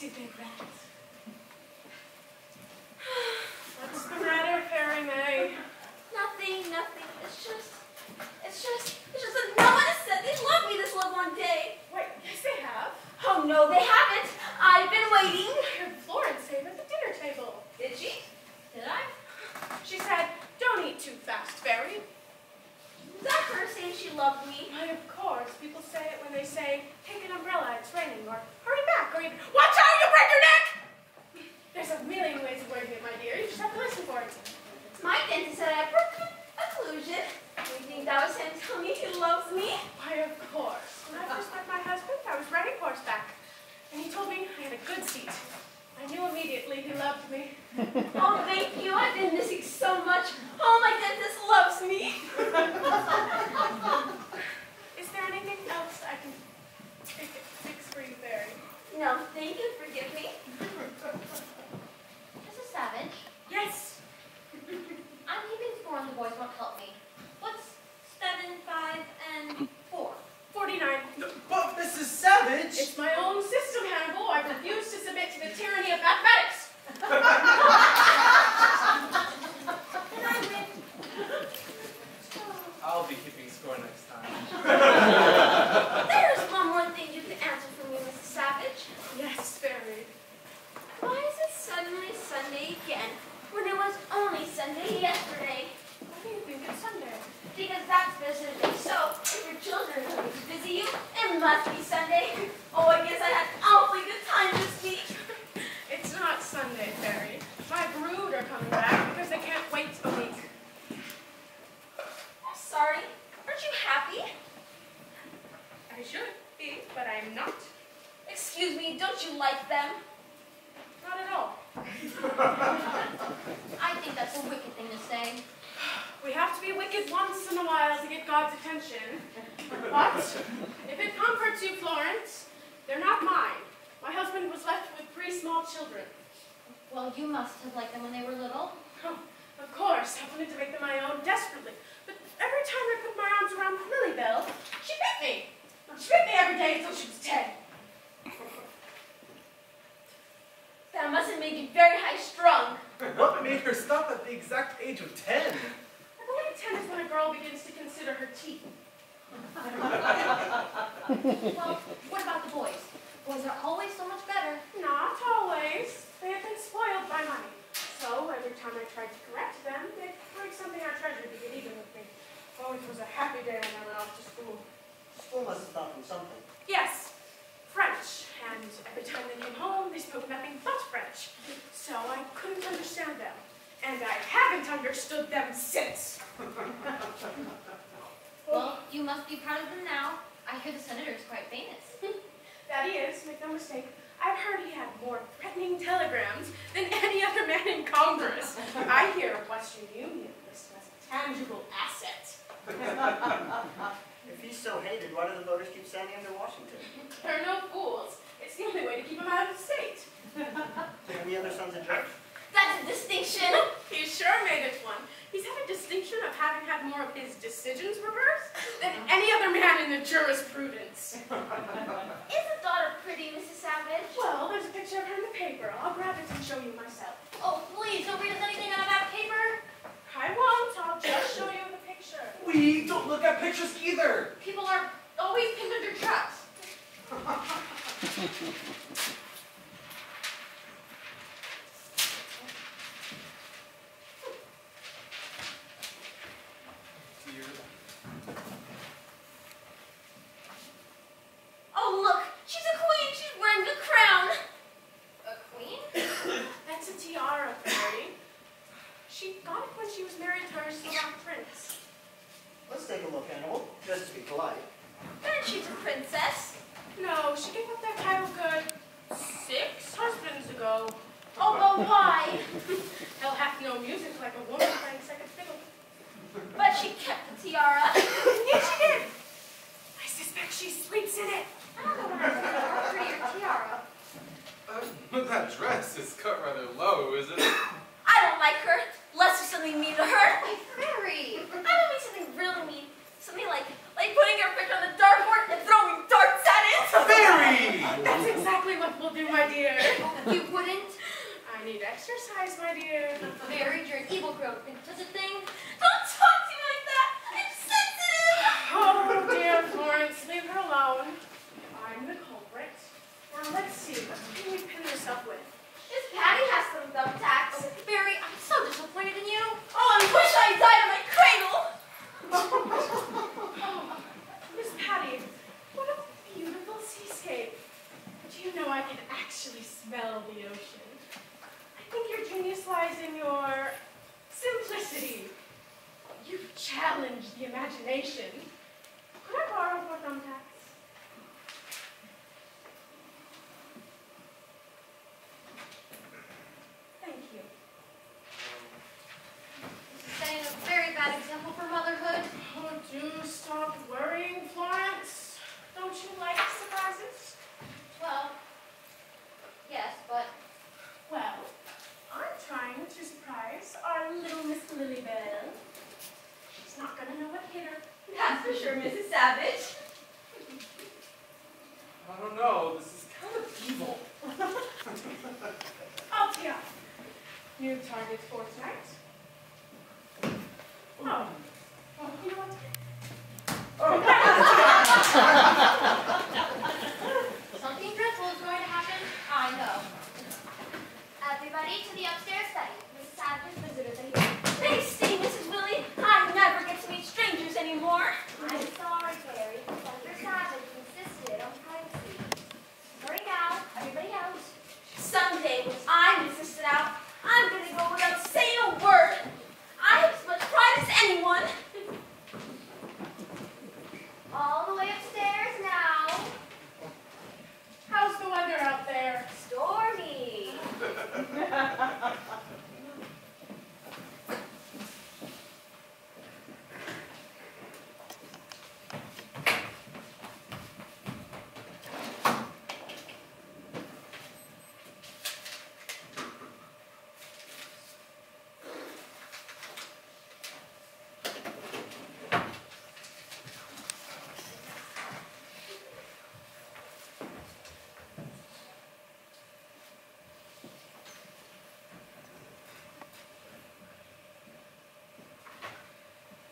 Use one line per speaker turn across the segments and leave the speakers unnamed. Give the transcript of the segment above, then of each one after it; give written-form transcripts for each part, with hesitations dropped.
you think that? What's the matter, Fairy May?
Nothing. It's just that no one has said they love me this love one day.
Wait, yes they have.
Oh no, they haven't. I've been waiting.
I heard Florence say it at the dinner table.
Did she? Did I?
She said, don't eat too fast, Fairy.
Was that her saying she loved me?
Why, of course. People say it when they say, take an umbrella, it's raining, or hurry back, or even, watch out, you'll break your neck! There's a million ways of wording it, my dear. You just have to listen for it.
My dentist said I have occlusion. Do you think that was him telling me he loves me?
Why, of course. When I first met my husband, I was riding horseback, and he told me I had a good seat. I knew immediately he loved me.
Oh, thank you. I've been missing so much. Oh, my dentist loves me.
Is there anything else I can fix for you, Fairy?
No, thank you. Forgive me. Mrs. Savage?
Yes.
I'm keeping score and the boys won't help me. What's 7, 5, and 4?
49.
But Mrs. Savage!
It's my own system, Hannibal. I refuse to submit to the tyranny of mathematics.
Can I win?
I'll be keeping score next time.
There's one more thing you can answer for me, Mrs. Savage.
Yes, Fairy.
Why is it suddenly Sunday again, when it was only Sunday yesterday?
Why do you think it's Sunday?
Because that's business day. So, if your children are coming to visit you, it must be Sunday. Oh, I guess I had an awfully good time this week.
It's not Sunday, Fairy. My brood are coming back because they can't wait a week.
I'm sorry. Aren't you happy?
I should be, but I'm not.
Excuse me, don't you like them?
Not at all.
I think that's a wicked thing to say.
We have to be wicked once in a while to get God's attention. But if it comforts you, Florence, they're not mine. My husband was left with 3 small children.
Well, you must have liked them when they were little.
Oh, of course, I wanted to make them my own desperately. But every time I put my arms around Lilybell, she bit me. She bit me every day until she was 10.
That must have made you very high-strung.
What made her stop at the exact age of 10?
I believe 10 is when a girl begins to consider her teeth.
Well, what about the boys? Boys are always so much better.
Not always. They have been spoiled by money. So every time I tried to correct them, they'd find something I treasured to get even with me. Oh, it was a happy day when I went off to school.
School must have taught them something.
Yes, French. And every time they came home, they spoke nothing but French. So I couldn't understand them. And I haven't understood them since.
Well, you must be proud of them now. I hear the senator is quite famous.
That he is, make no mistake. I've heard he had more threatening telegrams than any other man in Congress. I hear Western Union lists him as a tangible asset.
If he's so hated, why do the voters keep standing under Washington?
They're no fools. It's the only way to keep him out of the state.
Any other sons of judge?
That's a distinction.
He sure made it one. He's had a distinction of having had more of his decisions reversed than any other man in the jurisprudence.
Is the daughter pretty, Mrs. Savage?
Well, there's a picture of her in the paper. I'll grab it and show you myself.
Oh, please, don't read us anything out of that paper.
I won't. I'll just show you the picture.
We don't look at pictures either.
People are always pinned under traps. Oh, look! She's a queen! She's wearing a crown! A queen?
That's a tiara, Fairy. She got it when she was married to her Slovak prince.
Let's take a look, Hannibal, just to be polite.
Then she's a princess.
No, she gave up that title good 6 husbands ago.
Oh, but why?
Hell hath no music like a woman playing second fiddle.
But she kept the tiara.
Yes, she did. I suspect she sleeps in it.
I don't know what I think of her prettier tiara.
But that dress is cut rather low, isn't it?
I don't like her. Let's do something mean to her. Fairy. I don't mean something really mean. Something like putting her picture on the dartboard and throwing darts at it.
Fairy!
That's exactly what we'll do, my dear.
does a thing. Don't talk to me like that. I'm sensitive.
Oh, dear Florence, leave her alone. I'm the culprit. Now, let's see. What can you pin yourself with?
Miss Patty has some thumbtacks. Oh, Barry, I'm so disappointed in you. Oh, I wish I died in my cradle.
Oh, Miss Patty, what a beautiful seascape. Do you know I can actually smell the ocean? I think your genius lies in your simplicity. You challenge the imagination. Could I borrow more thumbtacks? Thank you.
This is setting a very bad example for motherhood.
Oh, do stop worrying, Florence. Don't you like surprises?
Well, yes, but
Well, I'm trying to surprise our little Miss Lilybell. She's not gonna know what hit her.
that's for sure, Mrs. Savage.
I don't know, this is kind of evil.
I'll tee off. New target for tonight. Oh. Oh, you know what?
Something dreadful is going to happen. I know. Everybody to the upstairs study. Mrs. Savage's visitors are here. They see, Mrs. Willie. I never get to meet strangers anymore. I'm sorry, Carrie. Mr. Savage insisted on privacy. Hurry now, everybody out. Someday, when I'm insisted out, I'm going to go without saying a word. I have as much pride as anyone. All the way upstairs now.
How's the weather out there?
Stormy.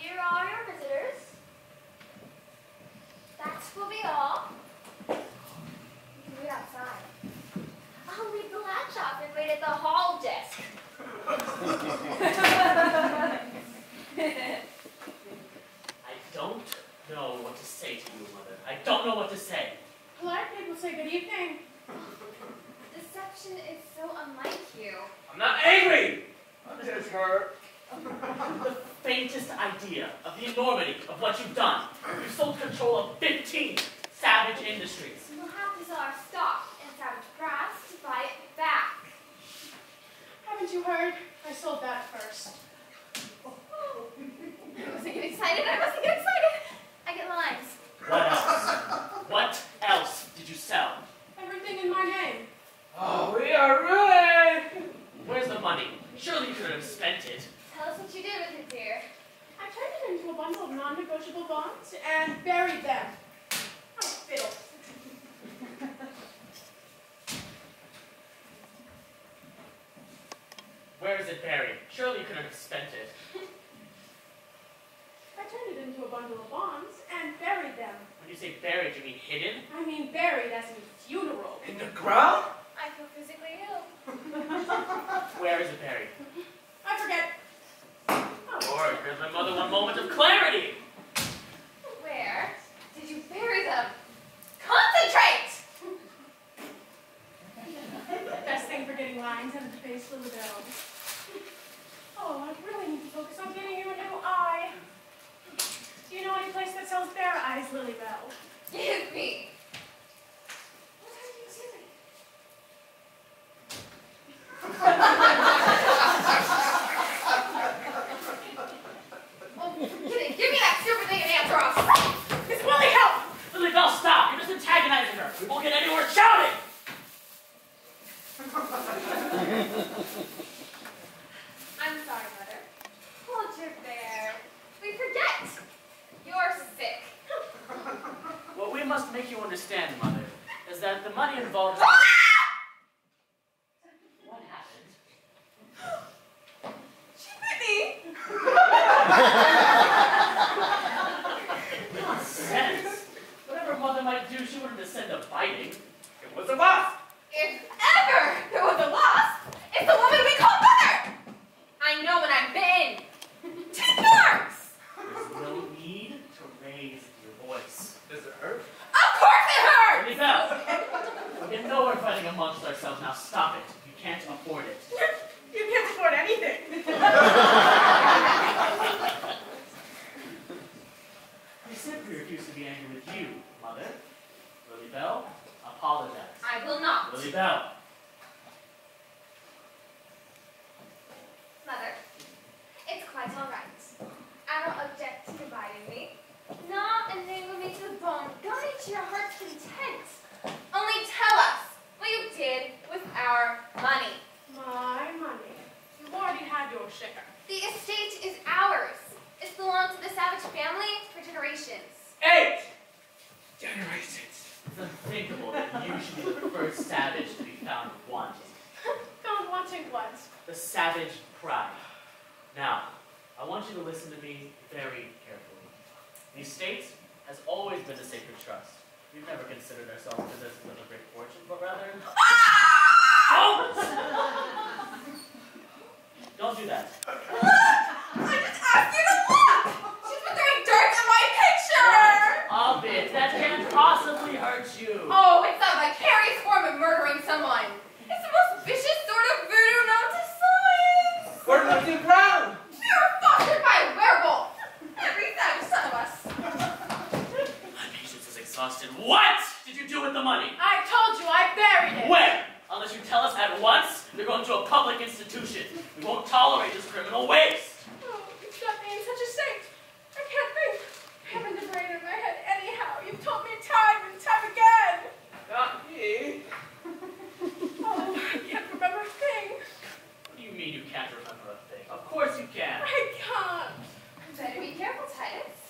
Here are your visitors. That will be all. You can wait outside. I'll leave the latch off and wait at the hall desk.
I don't know what to say to you, Mother. I don't know what to say.
Polite people say good evening.
Deception is so unlike you.
I'm not angry!
This is her.
The faintest idea of the enormity of what you've done. You've sold control of 15 Savage Industries.
We'll have to sell our stock and Savage Brass to buy it back.
Haven't you heard? I sold that first.
I wasn't getting excited. I wasn't getting excited. I get lines.
What else? What else did you sell?
Everything in my name.
Oh, we are ruined! Where's the money? Surely you could have spent it.
Tell us what you did with it, dear.
I turned it into a bundle of non-negotiable bonds and buried them. Oh, fiddle.
Where is it buried? Surely you could have spent it.
I turned it into a bundle of bonds and buried them.
When you say buried, you mean hidden?
I mean buried as in funeral.
In the ground?
I feel physically ill.
Where is it buried?
I forget. Oh.
Lord, here's my mother one moment of clarity!
Where did you bury them? Concentrate!
Best thing for getting lines out of the face, Lilybell. Oh, I really need to focus on getting you a new eye. Do you know any place that sells bear eyes, Lilybell?
Give me. What are you doing? Oh, forget it. Give me that stupid thing and answer us.
It's Willie, help!
Lilybell, stop! You're just antagonizing her. We won't get anywhere shouting!
I'm sorry, Mother. Hold your bear. We forget. You're sick.
What we must make you understand, Mother, is that the money involved... What happened?
She bit me.
Nonsense. Whatever mother might do, she wouldn't descend to biting. It was a wasp.
If ever there was a wasp, it's the woman we call mother! I know when I'm bitten. 10 marks!
There's no need to raise your voice.
Does it hurt?
Of course it hurts!
Lily Bell, we know we're fighting amongst ourselves. Now stop it. You can't afford it.
You can't afford anything.
I simply refuse to be angry with you, Mother. Lily Bell, apologize.
I will not.
Lily Bell.
Mother, it's quite all right. I don't object to dividing me. Not enable me to the bone. Go to your heart's content. Only tell us what you did with our money.
My money. You've already had your share.
The estate is ours. It's belonged to the Savage family for generations.
8 generations.
It's unthinkable that you should be the first savage to be found wanting.
Found wanting what?
The savage pride. Now, I want you to listen to me very carefully. The estate has always been a sacred trust. We've never considered ourselves possessors of a great fortune, but rather... Don't! Don't do that.
I just asked you to look! She's been throwing dirt in my picture!
A bit. That can't possibly hurt you.
Oh, it's a vicarious form of murdering someone. It's the most vicious sort of voodoo known to science.
We're looking brown.
You're fostered by a werewolf. Every savage son of us.
My patience is exhausted. What did you do with the money?
I told you I buried it.
Where? Unless you tell us at once, you're going to a public institution. We won't tolerate this criminal waste.
Oh, you've got me in such a state. I can't think. I haven't the brain in my head anyhow. You've told me time and time again.
Not me.
Oh, I can't remember a thing.
What do you mean you can't remember a thing? Of course you can.
I can't.
Better be careful, Titus.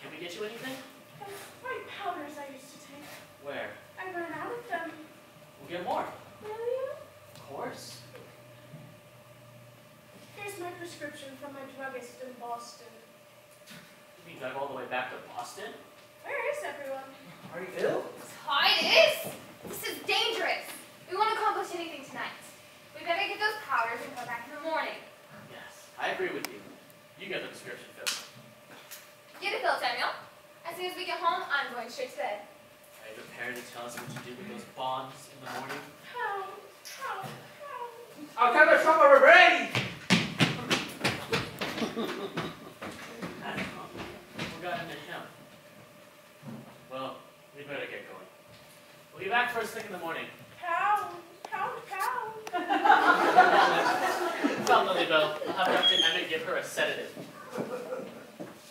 Can we get you anything?
Those white powders I used to take.
Where?
I ran out of them.
We'll get more.
Really?
Of course.
Here's my prescription from my druggist in Boston.
You drive all the way back to Boston?
Where is everyone?
Are you ill?
Titus! This is dangerous. We won't accomplish anything tonight. We better get those powders and come back in the morning.
Yes, I agree with you. You get the prescription filled.
Get it filled, Samuel. As soon as we get home, I'm going straight to bed.
Are you prepared to tell us what you did with those bonds in the morning?
How?
I'll tell the shop we're ready.
Forgotten to him. Well, we better get going. We'll be back first thing in the morning.
Pound.
Come, Lily Bell. I'll have Dr. Emmett give her a sedative.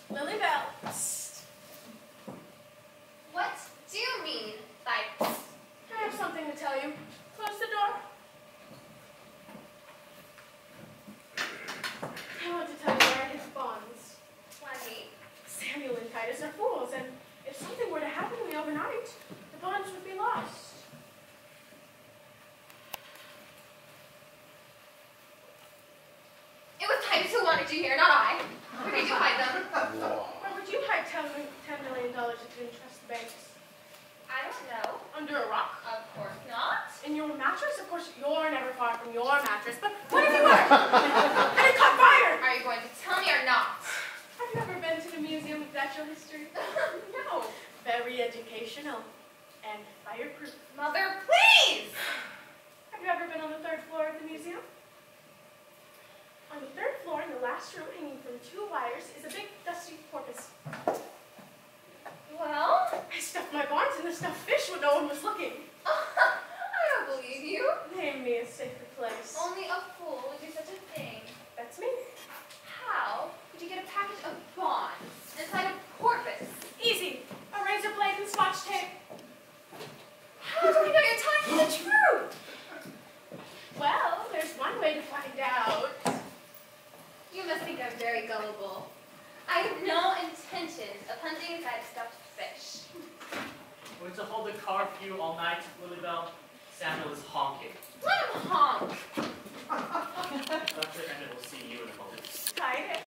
Lily Bell. Psst.
What do you mean by
I have something to tell you. Close the door. I want to tell you where his bonds.
plenty?
Samuel and Titus are fools, and if something were to happen to me overnight, the bonds would be lost.
It was Titus who wanted you here, not I. Where did you hide them?
Where would you hide $10 million if you didn't trust the banks?
I don't know.
Under a rock?
Of course not.
In your mattress? Of course, you're never far from your mattress, but what if you were? And it caught fire!
Are you going to tell me or not?
Have you ever been to the Museum of Natural History?
No.
Very educational and fireproof.
Mother, please!
Have you ever been on the 3rd floor of the museum? On the 3rd floor, in the last room, hanging from 2 wires, is a big, dusty porpoise.
Well,
I stuffed my bonds in the stuffed fish when no one was looking.
I don't believe you.
Name me a safer place.
Only a fool would do such a thing.
That's me.
How could you get a package of bonds inside a porpoise?
Easy. A razor blade and Scotch tape.
How do we know you're telling me the truth?
Well, there's one way to find out.
You must think I'm very gullible. I have no intention of hunting inside stuffed fish.
We're to hold the car for you all night, Lily Bell. Samuel is honking.
Let him honk.
Dr. Emmett will see you in a moment.
Hide it.